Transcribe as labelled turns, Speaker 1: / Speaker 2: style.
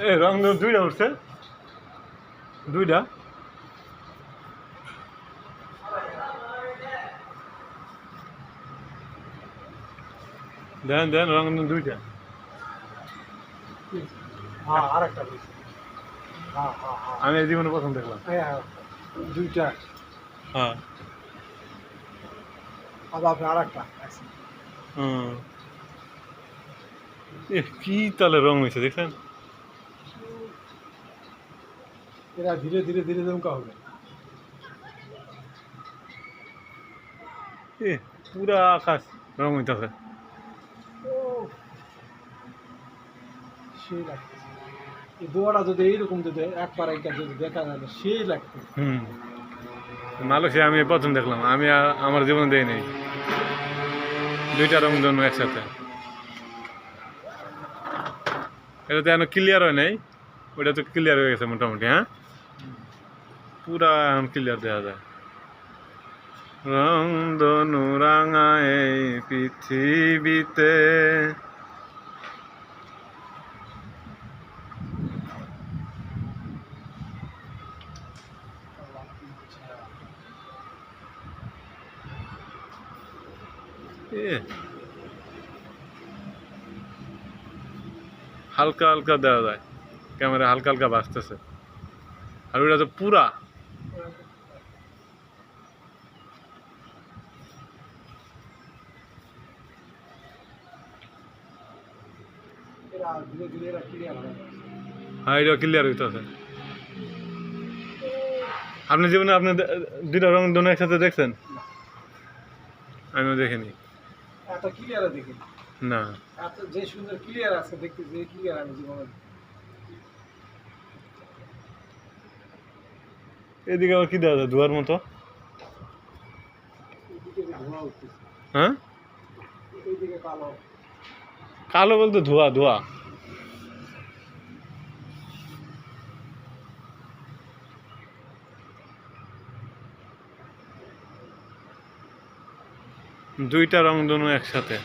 Speaker 1: এ রং দুইটা উঠছে, দুইটা। দেন দেন রং দুইটা।
Speaker 2: আরেকটা
Speaker 1: আমি এই জীবনে প্রথম দেখলাম।
Speaker 2: দুইটা
Speaker 1: হ্যাঁ।
Speaker 2: আবার আরেকটা
Speaker 1: হুম। কি তাহলে রং হয়েছে দেখছেন?
Speaker 2: এরা ধীরে ধীরে ধীরে দমকা হবে।
Speaker 1: পুরা আকাশ রং হইতেছে।
Speaker 2: সেই লাগতেছে এই দোয়াটা যদি এইরকম যদি একবার একবার যদি দেখা যায় সেই লাগতো।
Speaker 1: মালয়েশিয়া আমি প্রথম দেখলাম, আমি আমার জীবনে দেই নাই দুইটা রং ধনু একসাথে। এটা তো এখন ক্লিয়ার হয় নাই, ওটা তো ক্লিয়ার হয়ে গেছে মোটামুটি। হ্যাঁ, পুরা এখন ক্লিয়ার দেখা যায়। রং ধনু রাঙা এই পৃথিবীতে। হালকা হালকা দেওয়া যায়, ক্যামেরা হালকা হালকা ভাসতেছে, আর ওটা তো পুরা। হ্যাঁ, এটা ক্লিয়ার হইতেছে। আপনি জীবনে আপনি দুইটা রং ধনু একসাথে দেখছেন? আমিও দেখিনি।
Speaker 2: এত ক্লিয়ার দেখি
Speaker 1: না,
Speaker 2: এত যে সুন্দর ক্লিয়ার আছে দেখতে, যে ক্লিয়ার আমি জীবনে।
Speaker 1: এদিকে আবার কি দেওয়া যায় ধোয়ার মতো?
Speaker 2: ধোঁয়া উঠতেছে,
Speaker 1: হ্যাঁ,
Speaker 2: এইদিকে কালো।
Speaker 1: কালো বলতে ধোয়া ধোয়া। দুইটা রং ধনু একসাথে।